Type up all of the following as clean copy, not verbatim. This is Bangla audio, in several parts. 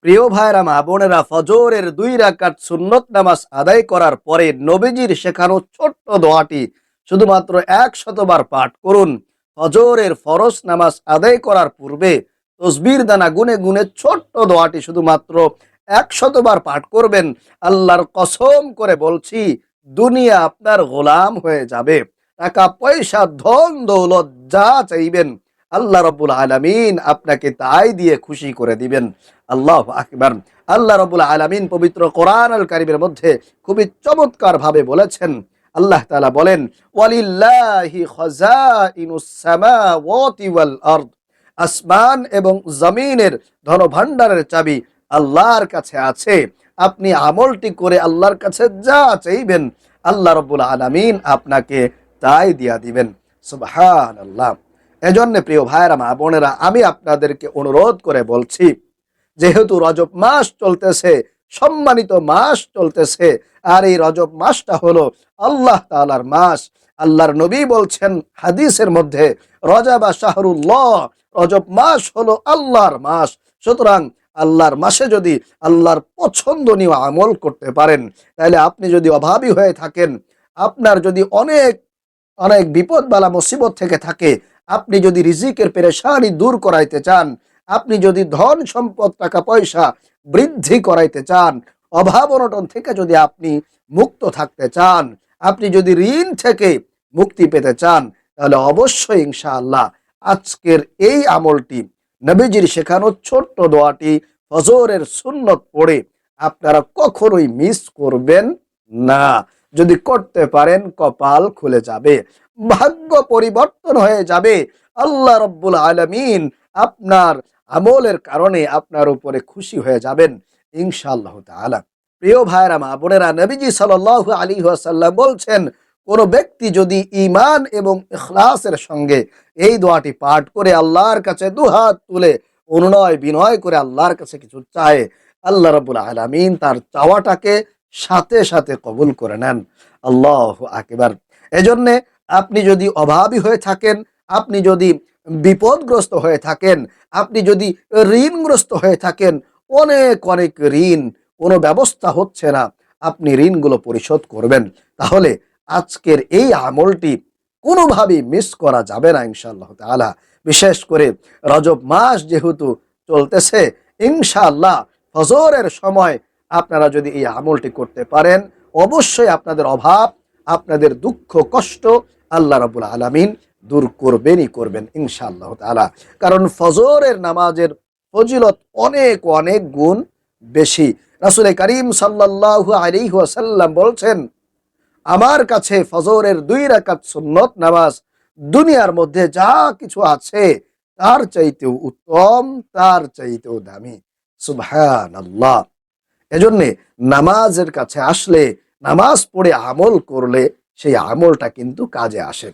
প্রিয় ভাইরা মা বোনেরা, ফজরের 2 রাকাত সুন্নত নামাজ আদায় করার পরে নবীজির শেখানো ছোট্ট দোয়াটি শুধুমাত্র 100বার পাঠ করুন। ফজরের ফরজ নামাজ আদায় করার পূর্বে তসবির দানা গুনে গুনে ছোট্ট দোয়াটি শুধুমাত্র 100বার পাঠ করবেন। আল্লাহর কসম করে বলছি, দুনিয়া আপনার গোলাম হয়ে যাবে। টাকা পয়সা ধন দৌলত যা চাইবেন আল্লাহ রাব্বুল আলামিন আপনাকে তাই দিয়ে খুশি করে দিবেন। আল্লাহু আকবার। আল্লাহ রাব্বুল আলামিন পবিত্র কোরআন আল কারীমের মধ্যে খুবই চমৎকার ভাবে বলেছেন। আল্লাহ তাআলা বলেন, ওয়ালিল্লাহি খাযাইনুস সামাওয়াতি ওয়াল আরদ। আসমান এবং জমিনের ধনভাণ্ডারের চাবি আল্লাহর কাছে আছে। আপনি আমলটি করে আল্লাহর কাছে যা চাইবেন আল্লাহ রাব্বুল আলামিন আপনাকে তাই দিয়া দিবেন। সুবহানাল্লাহ। এজন্য প্রিয় ভাইরা মা বোনেরা, আমি আপনাদেরকে অনুরোধ করে বলছি, যেহেতু রজব মাস চলতেছে, সম্মানিত মাস চলতেছে, আর এই রজব মাসটা হলো আল্লাহ তাআলার মাস। আল্লাহর নবী বলছেন হাদিসের মধ্যে, রজব শাহরুল্লাহ, রজব মাস হলো আল্লাহর মাস। সুতরাং আল্লাহর মাসে যদি আল্লাহর পছন্দনীয় আমল করতে পারেন, তাহলে আপনি যদি অভাবী হয়ে থাকেন, আপনার যদি অনেক অনেক বিপদ বালা মুসিবত থেকে থাকে, আপনি যদি রিজিকের পেরেশানি দূর করাইতে চান, আপনি যদি ধন সম্পদ টাকা পয়সা বৃদ্ধি করাইতে চান, অভাব অনটন থেকে যদি আপনি মুক্ত থাকতে চান, আপনি যদি ঋণ থেকে মুক্তি পেতে চান, তাহলে অবশ্যই ইনশাআল্লাহ আজকের এই আমলটি, নবীজির শেখানো ছোট্ট দোয়াটি ফজরের সুন্নত পড়ে আপনারা কখনোই মিস করবেন না। যদি করতে পারেন কপাল খুলে যাবে, ভাগ্য পরিবর্তন হয়ে যাবে। আল্লাহ রাব্বুল আলামিন আপনার আমলের কারণে আপনার উপরে খুশি হয়ে যাবেন ইনশাআল্লাহ তাআলা। প্রিয় ভাইরা মা বোনেরা, নবীজি সাল্লাল্লাহু আলাইহি ওয়াসাল্লাম বলছেন, কোন ব্যক্তি যদি ঈমান এবং ইখলাসের সঙ্গে এই দোয়াটি পাঠ করে আল্লাহর কাছে দুহাত তুলে অনুনয় বিনয় করে আল্লাহর কাছে কিছু চায়, আল্লাহ রাব্বুল আলামিন তার চাওয়াটাকে সাথে সাথে কবুল করে নেন। আল্লাহু আকবার। এজন্য আপনি যদি অভাবী হয়ে থাকেন, আপনি যদি বিপদগ্রস্ত হয়ে থাকেন, আপনি যদি ঋণগ্রস্ত হয়ে থাকেন, অনেক অনেক ঋণ, কোনো ব্যবস্থা হচ্ছে না, আপনি ঋণগুলো পরিশোধ করবেন, তাহলে আজকের এই আমলটি কোনোভাবেই মিস করা যাবে না ইনশাআল্লাহ তাআলা। বিশেষ করে রজব মাস যেহেতু চলতেছে, ইনশাআল্লাহ ফজরের সময় আপনারা যদি এই আমলটি করতে পারেন, অবশ্যই আপনাদের অভাব, আপনাদের দুঃখ কষ্ট আল্লাহ রাব্বুল আলামিন দূর করবেনই করবেন ইনশাআল্লাহ তাআলা। কারণ ফজরের নামাজের ফজিলত অনেক অনেক গুণ বেশি। রাসূল করিম সাল্লাল্লাহু আলাইহি ওয়াসাল্লাম বলছেন, আমার কাছে ফজরের 2 রাকাত সুন্নত নামাজ দুনিয়ার মধ্যে যা কিছু আছে তার চাইতেও উত্তম, তার চাইতেও দামি। সুবহানাল্লাহ। এজন্যে নামাজের কাছে আসলে, নামাজ পড়ে আমল করলে সেই আমলটা কিন্তু কাজে আসে।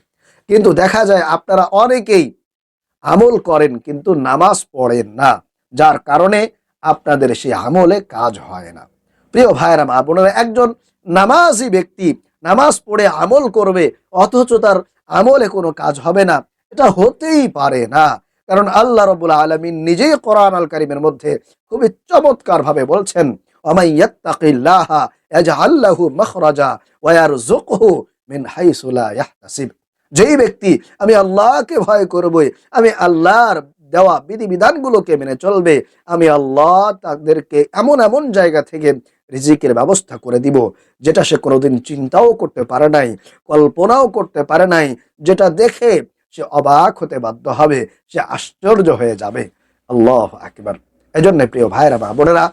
কিন্তু দেখা যায় আপনারা অনেকেই আমল করেন কিন্তু নামাজ পড়েন না, যার কারণে আপনাদের সেই আমলে কাজ হয় না। প্রিয় ভাইরা মা বোনেরা, একজন নামাজি ব্যক্তি নামাজ পড়ে আমল করবে অথচ তার আমলে কোনো কাজ হবে না, এটা হতেই পারে না। কারণ আল্লাহ রাব্বুল আলামিন নিজেই কোরআন আল কারীমের মধ্যে খুবই চমৎকার ভাবে বলছেন, ওয়ামান ইয়াত্তাকিল্লাহা ইয়াজআল লাহু মাখরাজা ওয়া ইয়ারযুকহু মিন হাইসু লা ইয়াহতাসিব। যেই ব্যক্তি আমি আল্লাহকে ভয় করবে, আমি আল্লাহর দেওয়া বিধিবিধানগুলোকে মেনে চলবে, আমি আল্লাহ তাদেরকে এমন এমন জায়গা থেকে রিজিকের ব্যবস্থা করে দিব যেটা সে কোনোদিন চিন্তাও করতে পারে নাই, কল্পনাও করতে পারে নাই, যেটা দেখে সে অবাক হতে বাধ্য হবে, সে আশ্চর্য হয়ে যাবে। আল্লাহু আকবার। এজন্য প্রিয় ভাইরা মা বোনেরা,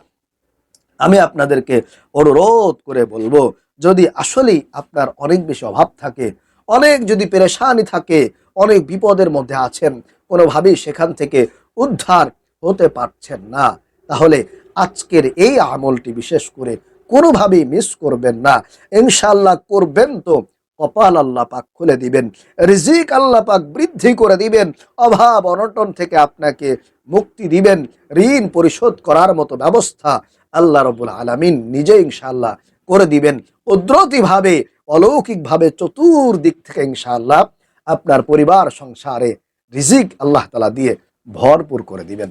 আমি আপনাদেরকে অনুরোধ করে বলবো, যদি আসলেই আপনার অনেক বেশি অভাব থাকে, অনেক যদি পেরেশানি থাকে, অনেক বিপদের মধ্যে আছেন, কোনোভাবেই সেখান থেকে উদ্ধার হতে পারছেন না, তাহলে আজকের এই আমলটি বিশেষ করে কোনোভাবেই মিস করবেন না। ইনশাআল্লাহ করবেন তো কপাল আল্লাহ পাক খুলে দিবেন, রিজিক আল্লাহ পাক বৃদ্ধি করে দিবেন, অভাব অনটন থেকে আপনাকে মুক্তি দিবেন, ঋণ পরিশোধ করার মতো ব্যবস্থা আল্লাহ রাব্বুল আলামিন নিজে ইনশাআল্লাহ করে দিবেন। কুদরতিভাবে, অলৌকিকভাবে চতুর্দিক থেকে ইনশাআল্লাহ আপনার পরিবার সংসারে রিজিক আল্লাহ তাআলা দিয়ে ভরপুর করে দিবেন।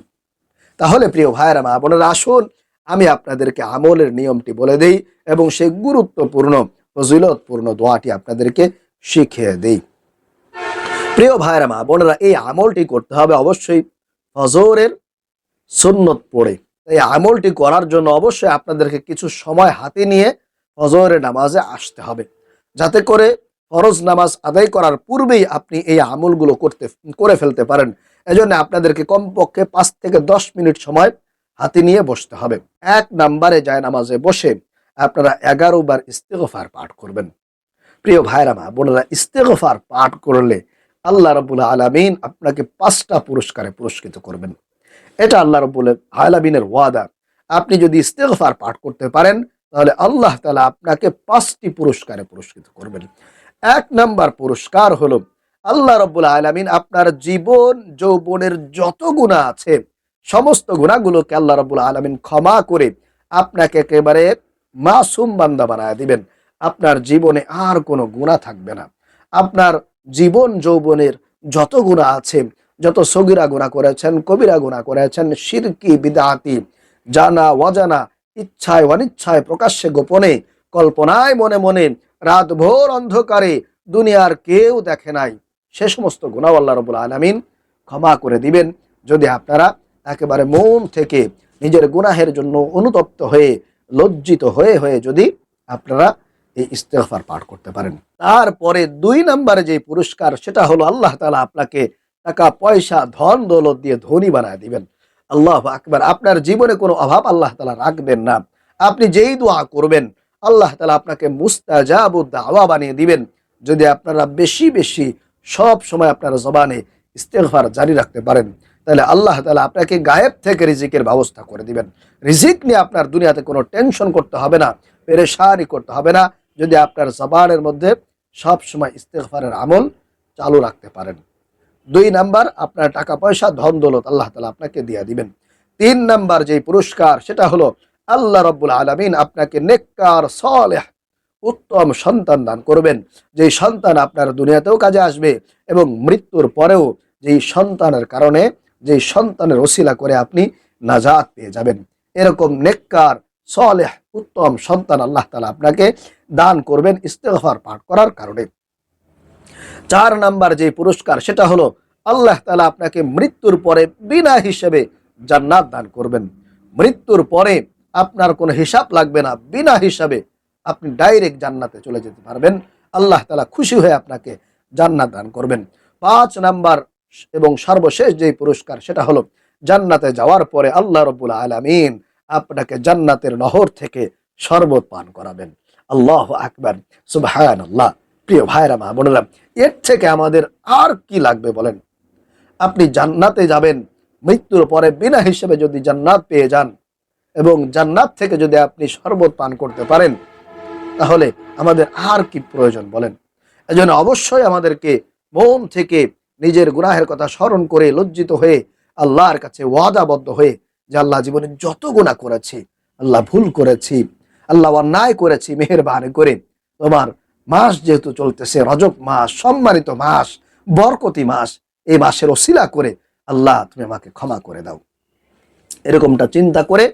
তাহলে প্রিয় ভাইয়েরা, মা বোনেরা, আসুন আমি আপনাদেরকে আমলের নিয়মটি বলে দেই এবং সেই গুরুত্বপূর্ণ ফজিলতপূর্ণ দোয়াটি আপনাদেরকে শিখিয়ে দেই। প্রিয় ভাইয়েরা, মা বোনেরা, এই আমলটি করতে হবে অবশ্যই ফজরের সুন্নত পড়ে। এই আমলটি করার জন্য অবশ্যই আপনাদেরকে কিছু সময় হাতে নিয়ে ফজরের নামাজে আসতে হবে, যাতে করে ফরজ নামাজ আদায় করার পূর্বেই আপনি এই আমলগুলো করে ফেলতে পারেন। এজন্য আপনাদেরকে কমপক্ষে 5 থেকে 10 মিনিট সময় হাতে নিয়ে বসতে হবে। 1 নম্বরে যায় নামাজে বসে আপনারা 11 বার ইস্তেগফার পাঠ করবেন। প্রিয় ভাইরা, মা বোনেরা, ইস্তেগফার পাঠ করলে আল্লাহ রাব্বুল আলামিন আপনাকে 5টা পুরস্কারে পুরস্কৃত করবেন। এটা আল্লাহ রাব্বুল আলামিনের ওয়াদা। আপনি যদি ইস্তেগফার পাঠ করতে পারেন তাহলে আল্লাহ তাআলা আপনাকে 5টি পুরস্কারে পুরস্কৃত করবেন। 1 নাম্বার পুরস্কার হলো আল্লাহ রাব্বুল আলামিন আপনার জীবন যৌবনের যত গুনাহ আছে সমস্ত গুনাহগুলোকে আল্লাহ রাব্বুল আলামিন ক্ষমা করে আপনাকে একেবারে মাসুম বান্দা বানায় দিবেন। আপনার জীবনে আর কোনো গুনাহ থাকবে না। আপনার জীবন যৌবনের যত গুনাহ আছে, যত সগীরা গুনাহ করেছেন, কবিরা গুনাহ করেছেন, শিরকি বিদআতি, জানা অজানা, ইচ্ছায় অনিচ্ছায়, প্রকাশ্যে গোপনে, কল্পনায় মনে মনে, রাতভর অন্ধকারে, দুনিয়ার কেউ দেখে নাই, সে সমস্ত গুনাহ আল্লাহ রাব্বুল আলামিন ক্ষমা করে দিবেন যদি আপনারা একেবারে মন থেকে নিজের গুনাহের জন্য অনুতপ্ত হয়ে, লজ্জিত হয়ে হয়ে যদি আপনারা এই ইস্তেগফার পাঠ করতে পারেন। তারপরে 2 নম্বরে যে পুরস্কার, সেটা হলো আল্লাহ তাআলা আপনাকে টাকা পয়সা ধন দৌলত দিয়ে ধনী বানায় দিবেন। আল্লাহু আকবার। আপনার জীবনে কোনো অভাব আল্লাহ তাআলা রাখবেন না। আপনি যেই দোয়া করবেন আল্লাহ তাআলা আপনাকে মুস্তাজাবুদ দাওয়া বানিয়ে দিবেন। যদি আপনারা বেশি বেশি সব সময় আপনার জবানে ইস্তেগফার জারি রাখতে পারেন তাহলে আল্লাহ তাআলা আপনাকে গায়েব থেকে রিজিকের ব্যবস্থা করে দিবেন। রিজিক নিয়ে আপনার দুনিয়াতে কোনো টেনশন করতে হবে না, পেরেশানি করতে হবে না, যদি আপনার জবানের মধ্যে সব সময় ইস্তেগফারের আমল চালু রাখতে পারেন। 2 নাম্বার, আপনার টাকা পয়সা ধন দৌলত আল্লাহ তাআলা আপনাকে দিয়ে দিবেন। 3 নাম্বার যে পুরস্কার, সেটা হলো আল্লাহ রাব্বুল আলামিন আপনাকে নেককার সালেহ উত্তম সন্তান দান করবেন, যেই সন্তান আপনার দুনিয়াতেও কাজে আসবে এবং মৃত্যুর পরেও যেই সন্তানের কারণে, যেই সন্তানের ওসিলা করে আপনি নাজাত পেয়ে যাবেন। এরকম নেককার সালেহ উত্তম সন্তান আল্লাহ তাআলা আপনাকে দান করবেন ইস্তেগফার পাঠ করার কারণে। 4 নাম্বার যে পুরস্কার, সেটা হলো আল্লাহ তাআলা আপনাকে মৃত্যুর পরে বিনা হিসেবে জান্নাত দান করবেন। মৃত্যুর পরে আপনার কোনো হিসাব লাগবে না, বিনা হিসাবে আপনি ডাইরেক্ট জান্নাতে চলে যেতে পারবেন। আল্লাহ তাআলা খুশি হয়ে আপনাকে জান্নাত দান করবেন। 5 নাম্বার এবং সর্বশেষ যে পুরস্কার, সেটা হলো জান্নাতে যাওয়ার পরে আল্লাহ রাব্বুল আলামিন আপনাকে জান্নাতের নহর থেকে শরবত পান করাবেন। আল্লাহু আকবার, সুবহানাল্লাহ। প্রিয় ভাইরা, মা বোনেরা, এর থেকে আমাদের আর কি লাগবে বলেন? আপনি জান্নাতে যাবেন, মৃত্যুর পরে বিনা হিসেবে যদি জান্নাত পেয়ে যান এবং জান্নাত থেকে যদি আপনি শরবত পান করতে পারেন তাহলে আমাদের আর কি প্রয়োজন বলেন? এজন্য অবশ্যই আমাদেরকে মন থেকে নিজের গুনাহের কথা স্মরণ করে লজ্জিত হয়ে আল্লাহর কাছে ওয়াদাবদ্ধ হয়ে যে আল্লাহ, জীবনে যত গুনাহ করেছি, আল্লাহ ভুল করেছি, আল্লাহ অন্যায় করেছি, মেহেরবানি করে তোমার মাস যেহেতু চলতেছে, রজব মাস, সম্মানিত মাস, বরকতি মাস, এই মাসের ওসিলা করে আল্লাহ তুমি আমাকে ক্ষমা করে দাও। এরকমটা চিন্তা করে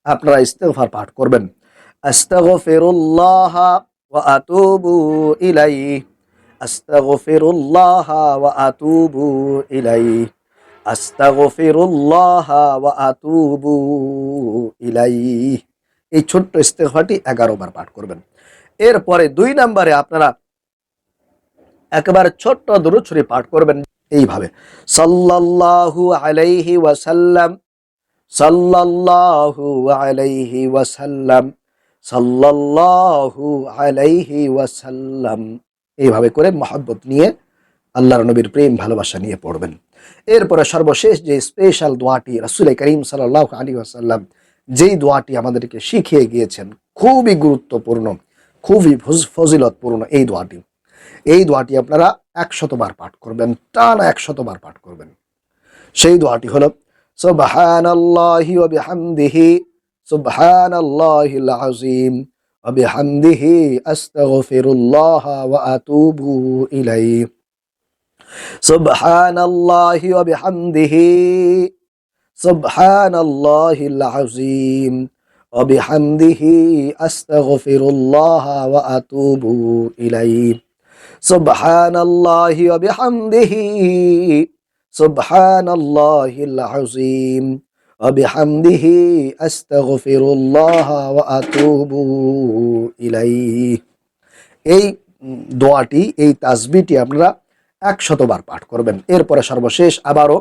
আপনারা ইস্তেগফার পাঠ করবেন। আস্তাগফিরুল্লাহ ওয়া আতুবু ইলাইহি, আস্তাগফিরুল্লাহ ওয়া আতুবু ইলাইহি, আস্তাগফিরুল্লাহ ওয়া আতুবু ইলাইহি। এই ছোট্ট ইস্তেগফারটি 11 বার পাঠ করবেন। এরপরে 2 নম্বরে আপনারা একেবারে ছোট্ট দুরূদ শরীফ পাঠ করবেন এইভাবে, সাল্লাল্লাহু আলাইহি ওয়াসাল্লাম, সাল্লাল্লাহু আলাইহি ওয়াসাল্লাম, সাল্লাল্লাহু আলাইহি ওয়াসাল্লাম। এইভাবে করে মহব্বত নিয়ে, আল্লাহর নবীর প্রেম ভালোবাসা নিয়ে পড়বেন। এরপরে সর্বশেষ যে স্পেশাল দোয়াটি, রাসূল করিম সাল্লাল্লাহু আলাইহি ওয়াসাল্লাম যেই দোয়াটি আমাদেরকে শিখিয়ে গিয়েছেন, খুবই গুরুত্বপূর্ণ, খুবই ফজিলতপূর্ণ এই দোয়াটি আপনারা 100 বার পাঠ করবেন, টানা 100 বার পাঠ করবেন। সেই দোয়াটি হলো সুবহানাল্লাহি ওয়া বিহামদিহি, সুবহানাল্লাহিল আযীম ওয়া বিহামদিহি, আস্তাগফিরুল্লাহ ওয়া আতুবু ইলাইহি, সুবহানাল্লাহি ওয়া বিহামদিহি, সুবহানাল্লাহিল আযীম ওয়া বিহামদিহি আস্তাগফিরুল্লাহ ওয়া আতুবু ইলাইহি। সুবহানাল্লাহি ওয়া বিহামদিহি সুবহানাল্লাহিল আযীম ওয়া বিহামদিহি আস্তাগফিরুল্লাহ ওয়া আতুবু ইলাইহি। এই দোয়াটি, এই তাসবিহটি আপনারা 100 বার পাঠ করবেন। এরপরে সর্বশেষ আবারও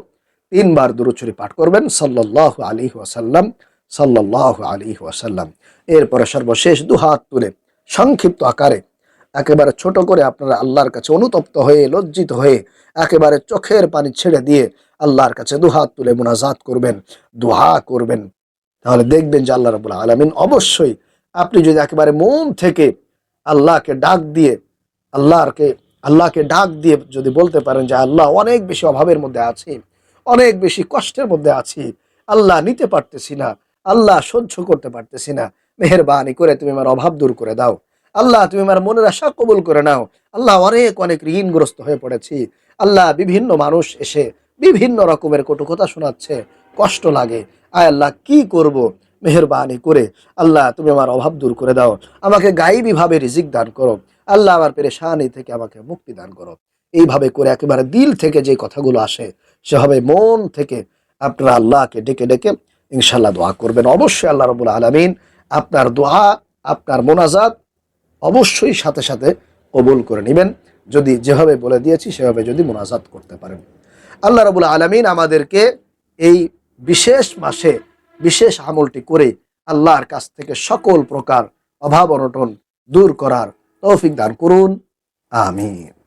3 বার দুরূদ শরীফ পাঠ করবেন সাল্লাল্লাহু আলাইহি ওয়াসাল্লাম, সাল্লাল্লাহু আলাইহি ওয়াসাল্লাম। এরপরে সর্বশেষ দুহাত তুলে সংক্ষিপ্ত আকারে একেবারে ছোট করে আপনারা আল্লাহর কাছে অনুতপ্ত হয়ে, লজ্জিত হয়ে, একেবারে চোখের পানি ছেড়ে দিয়ে আল্লাহর কাছে দুহাত তুলে মুনাজাত করবেন, দোয়া করবেন। তাহলে দেখবেন যে আল্লাহ রাব্বুল আলামিন অবশ্যই, আপনি যদি একেবারে মন থেকে আল্লাহকে ডাক দিয়ে আল্লাহকে ডাক দিয়ে যদি বলতে পারেন যে আল্লাহ, অনেক বেশি অভাবের মধ্যে আছি, অনেক বেশি কষ্টের মধ্যে আছি, আল্লাহ নিতে পারতেছি না, আল্লাহ সহ্য করতে পারতেছি না, মেহেরবানি করে তুমি আমার অভাব দূর করে দাও, আল্লাহ তুমি আমার মনের আশা কবুল করে নাও, আল্লাহ অনেক অনেক ঋণগ্রস্ত হয়ে পড়েছি, আল্লাহ বিভিন্ন মানুষ এসে বিভিন্ন রকমের কটু কথা শোনাচ্ছে, কষ্ট লাগে, আয় আল্লাহ কি করব, মেহেরবানি করে আল্লাহ তুমি আমার অভাব দূর করে দাও, আমাকে গায়েবী ভাবে রিজিক দান করো, আল্লাহ আমার পেরেশানি থেকে আমাকে মুক্তি দান করো। এইভাবে করে একেবারে দিল থেকে যে কথাগুলো আসে সেভাবে মন থেকে আপনারা আল্লাহকে ডেকে ডেকে ইনশাআল্লাহ দোয়া করবেন। অবশ্যই আল্লাহ রাব্বুল আলামিন আপনার দোয়া, আপনার মোনাজাত অবশ্যই সাথে সাথে কবুল করে নেবেন, যদি যেভাবে বলে দিয়েছি সেভাবে যদি মোনাজাত করতে পারেন। আল্লাহ রাব্বুল আলামিন আমাদেরকে এই বিশেষ মাসে বিশেষ আমলটি করে আল্লাহর কাছ থেকে সকল প্রকার অভাব অনটন দূর করার তৌফিক দান করুন। আমিন।